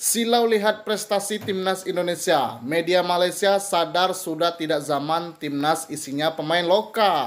Silau lihat prestasi timnas Indonesia. Media Malaysia sadar sudah tidak zaman timnas isinya pemain lokal.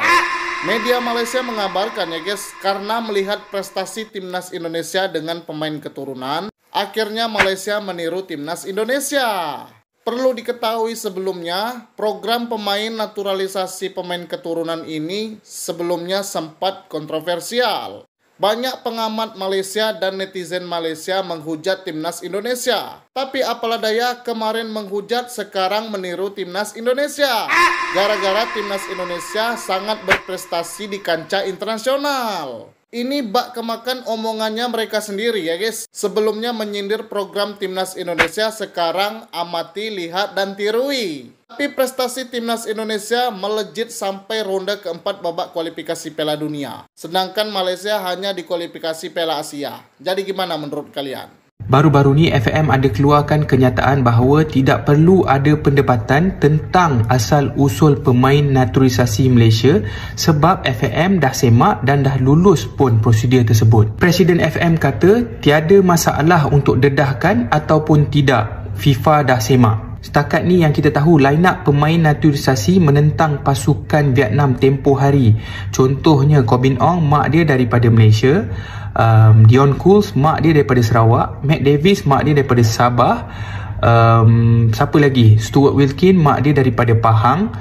Media Malaysia mengabarkan ya guys, karena melihat prestasi timnas Indonesia dengan pemain keturunan, akhirnya Malaysia meniru timnas Indonesia. Perlu diketahui sebelumnya, program pemain naturalisasi pemain keturunan ini sebelumnya sempat kontroversial. Banyak pengamat Malaysia dan netizen Malaysia menghujat timnas Indonesia. Tapi apalah daya, kemarin menghujat, sekarang meniru timnas Indonesia. Gara-gara timnas Indonesia sangat berprestasi di kancah internasional. Ini bak kemakan omongannya mereka sendiri ya guys. Sebelumnya menyindir program timnas Indonesia, sekarang amati, lihat, dan tirui. Tapi prestasi timnas Indonesia melejit sampai ronde keempat babak kualifikasi Piala Dunia. Sedangkan Malaysia hanya di kualifikasi Piala Asia. Jadi gimana menurut kalian? Baru-baru ni FAM ada keluarkan kenyataan bahawa tidak perlu ada perdebatan tentang asal-usul pemain naturalisasi Malaysia sebab FAM dah semak dan dah lulus pun prosedur tersebut. Presiden FAM kata tiada masalah untuk dedahkan ataupun tidak. FIFA dah semak. Setakat ni yang kita tahu, line up pemain naturalisasi menentang pasukan Vietnam tempoh hari. Contohnya Corbin Ong, mak dia daripada Malaysia. Dion Kools, mak dia daripada Sarawak. Matt Davis, mak dia daripada Sabah. Siapa lagi? Stuart Wilkin, mak dia daripada Pahang.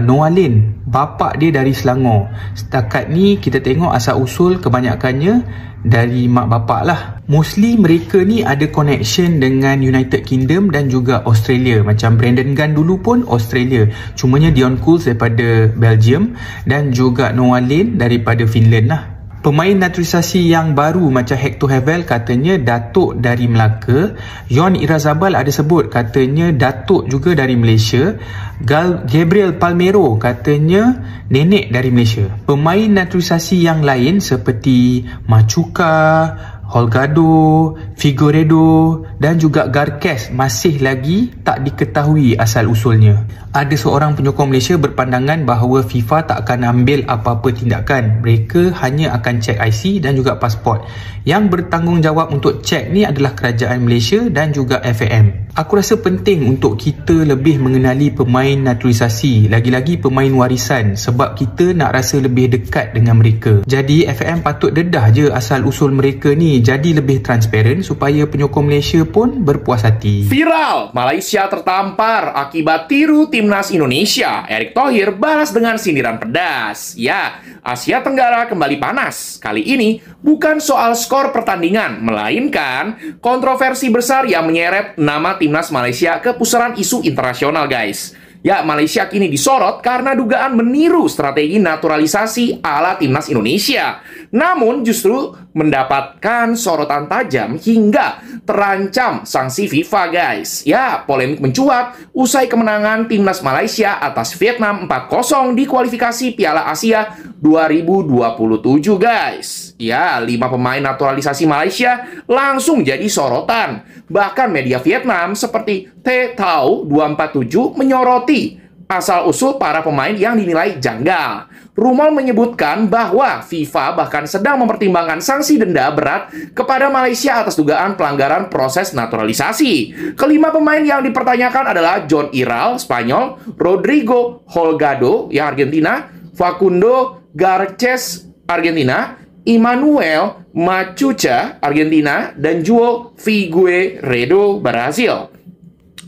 Noah Lin, bapa dia dari Selangor. Setakat ni kita tengok asal-usul kebanyakannya dari mak bapak lah. Mostly mereka ni ada connection dengan United Kingdom dan juga Australia. Macam Brandon Gunn dulu pun Australia. Cumanya Dion Kools daripada Belgium dan juga Noah Lin daripada Finland lah. Pemain naturalisasi yang baru macam Hector Havel katanya datuk dari Melaka. Yon Irazabal ada sebut katanya datuk juga dari Malaysia. Gabriel Palmero katanya nenek dari Malaysia. Pemain naturalisasi yang lain seperti Machuca, Holgado, Figueiredo dan juga Garques masih lagi tak diketahui asal-usulnya. Ada seorang penyokong Malaysia berpandangan bahawa FIFA tak akan ambil apa-apa tindakan. Mereka hanya akan cek IC dan juga pasport. Yang bertanggungjawab untuk cek ni adalah kerajaan Malaysia dan juga FAM. Aku rasa penting untuk kita lebih mengenali pemain naturalisasi, lagi-lagi pemain warisan, sebab kita nak rasa lebih dekat dengan mereka. Jadi FAM patut dedah je asal-usul mereka ni, jadi lebih transparan supaya penyokong Malaysia pun berpuas hati. Viral, Malaysia tertampar akibat tiru timnas Indonesia. Erick Thohir balas dengan sindiran pedas. Ya, Asia Tenggara kembali panas. Kali ini bukan soal skor pertandingan, melainkan kontroversi besar yang menyeret nama timnas Malaysia ke pusaran isu internasional, guys. Ya, Malaysia kini disorot karena dugaan meniru strategi naturalisasi ala timnas Indonesia. Namun justru mendapatkan sorotan tajam hingga terancam sanksi FIFA, guys. Ya, polemik mencuat usai kemenangan timnas Malaysia atas Vietnam 4-0 di kualifikasi Piala Asia 2027, guys. Ya, 5 pemain naturalisasi Malaysia langsung jadi sorotan. Bahkan media Vietnam seperti Te Tau 247 menyoroti asal-usul para pemain yang dinilai janggal. Rumor menyebutkan bahwa FIFA bahkan sedang mempertimbangkan sanksi denda berat kepada Malaysia atas dugaan pelanggaran proses naturalisasi. Kelima pemain yang dipertanyakan adalah John Iral, Spanyol, Rodrigo Holgado, ya Argentina, Facundo Garces, Argentina, Emmanuel Machuca, Argentina, dan João Figueiredo, Brasil.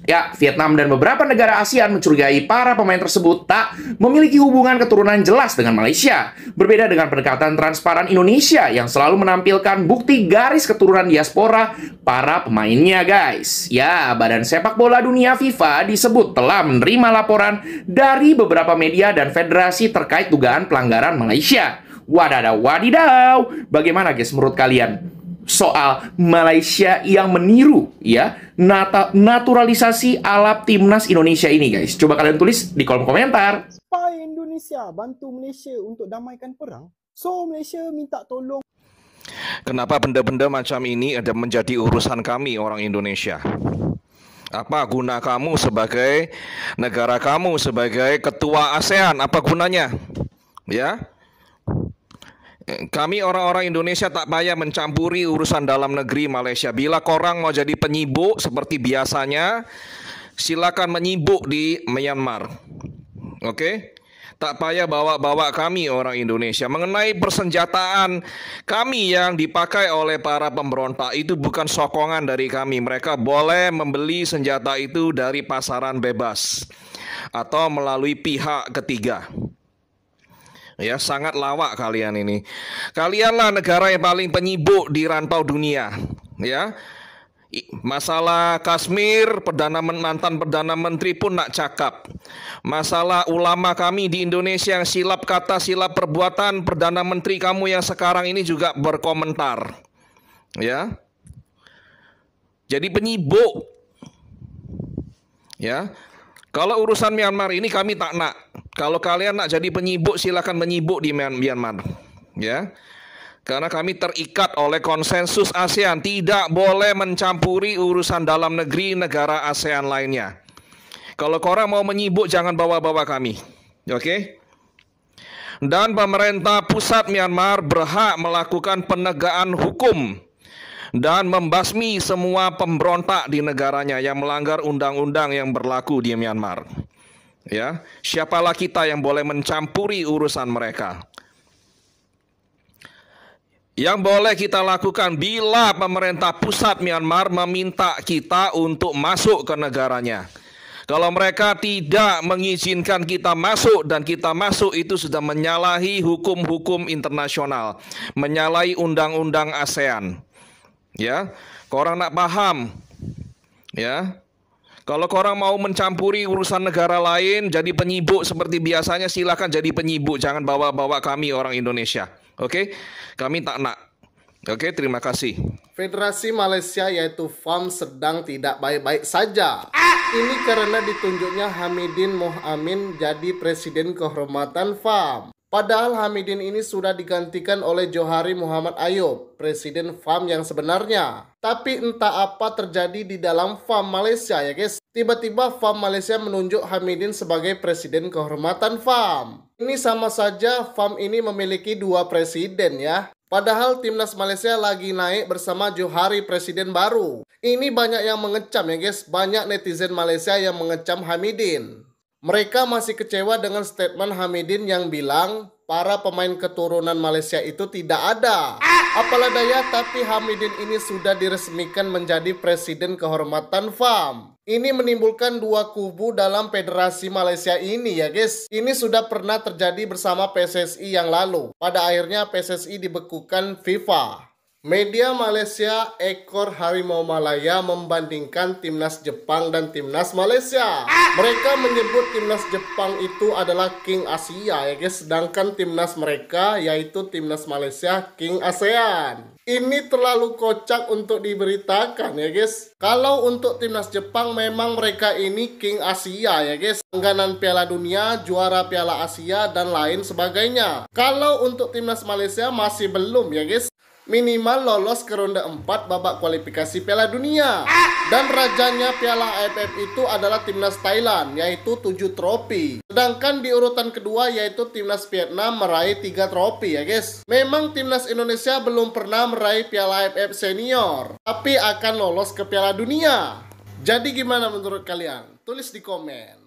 Ya, Vietnam dan beberapa negara ASEAN mencurigai para pemain tersebut tak memiliki hubungan keturunan jelas dengan Malaysia. Berbeda dengan pendekatan transparan Indonesia yang selalu menampilkan bukti garis keturunan diaspora para pemainnya, guys. Ya, Badan Sepak Bola Dunia FIFA disebut telah menerima laporan dari beberapa media dan federasi terkait dugaan pelanggaran Malaysia. Wadidaw, wadidaw. Bagaimana guys menurut kalian soal Malaysia yang meniru ya naturalisasi ala timnas Indonesia ini, guys? Coba kalian tulis di kolom komentar. Supaya Indonesia bantu Malaysia untuk damaikan perang, so Malaysia minta tolong. Kenapa benda-benda macam ini ada menjadi urusan kami orang Indonesia? Apa guna kamu sebagai negara kamu sebagai ketua ASEAN? Apa gunanya? Ya. Kami orang-orang Indonesia tak payah mencampuri urusan dalam negeri Malaysia. Bila korang mau jadi penyibuk seperti biasanya, silakan menyibuk di Myanmar. Oke? Tak payah bawa-bawa kami orang Indonesia. Mengenai persenjataan kami yang dipakai oleh para pemberontak itu bukan sokongan dari kami. Mereka boleh membeli senjata itu dari pasaran bebas atau melalui pihak ketiga. Ya, sangat lawak kalian ini. Kalianlah negara yang paling penyibuk di rantau dunia. Ya, masalah Kashmir, mantan Perdana Menteri pun nak cakap. Masalah ulama kami di Indonesia yang silap kata, silap perbuatan, Perdana Menteri kamu yang sekarang ini juga berkomentar. Ya, jadi penyibuk. Ya, kalau urusan Myanmar ini kami tak nak. Kalau kalian nak jadi penyibuk, silakan menyibuk di Myanmar. Ya. Karena kami terikat oleh konsensus ASEAN, tidak boleh mencampuri urusan dalam negeri negara ASEAN lainnya. Kalau korang mau menyibuk, jangan bawa-bawa kami. Oke? Dan pemerintah pusat Myanmar berhak melakukan penegakan hukum dan membasmi semua pemberontak di negaranya yang melanggar undang-undang yang berlaku di Myanmar. Ya, siapalah kita yang boleh mencampuri urusan mereka? Yang boleh kita lakukan bila pemerintah pusat Myanmar meminta kita untuk masuk ke negaranya. Kalau mereka tidak mengizinkan kita masuk dan kita masuk, itu sudah menyalahi hukum-hukum internasional, menyalahi undang-undang ASEAN. Ya, korang nak paham? Ya. Kalau korang mau mencampuri urusan negara lain, jadi penyibuk seperti biasanya, silakan jadi penyibuk. Jangan bawa-bawa kami orang Indonesia. Oke? Kami tak nak. Oke, terima kasih. Federasi Malaysia yaitu FAM sedang tidak baik-baik saja. Ini karena ditunjuknya Hamidin Mohamin jadi Presiden Kehormatan FAM. Padahal Hamidin ini sudah digantikan oleh Johari Muhammad Ayub, Presiden FAM yang sebenarnya. Tapi entah apa terjadi di dalam FAM Malaysia ya guys. Tiba-tiba FAM Malaysia menunjuk Hamidin sebagai Presiden Kehormatan FAM. Ini sama saja FAM ini memiliki dua presiden ya. Padahal timnas Malaysia lagi naik bersama Johari Presiden baru. Ini banyak yang mengecam ya guys. Banyak netizen Malaysia yang mengecam Hamidin. Mereka masih kecewa dengan statement Hamidin yang bilang para pemain keturunan Malaysia itu tidak ada. Apalah daya, tapi Hamidin ini sudah diresmikan menjadi Presiden Kehormatan FAM. Ini menimbulkan dua kubu dalam Federasi Malaysia ini ya guys. Ini sudah pernah terjadi bersama PSSI yang lalu. Pada akhirnya PSSI dibekukan FIFA. Media Malaysia ekor harimau Malaya membandingkan timnas Jepang dan timnas Malaysia. Mereka menyebut timnas Jepang itu adalah King Asia ya guys, sedangkan timnas mereka yaitu timnas Malaysia King ASEAN. Ini terlalu kocak untuk diberitakan ya guys. Kalau untuk timnas Jepang memang mereka ini King Asia ya guys, langganan Piala Dunia, juara Piala Asia dan lain sebagainya. Kalau untuk timnas Malaysia masih belum ya guys. Minimal lolos ke ronde 4 babak kualifikasi Piala Dunia. Dan rajanya Piala AFF itu adalah timnas Thailand, yaitu 7 trofi. Sedangkan di urutan kedua yaitu timnas Vietnam meraih 3 trofi ya guys. Memang timnas Indonesia belum pernah meraih Piala AFF senior, tapi akan lolos ke Piala Dunia. Jadi gimana menurut kalian? Tulis di komen.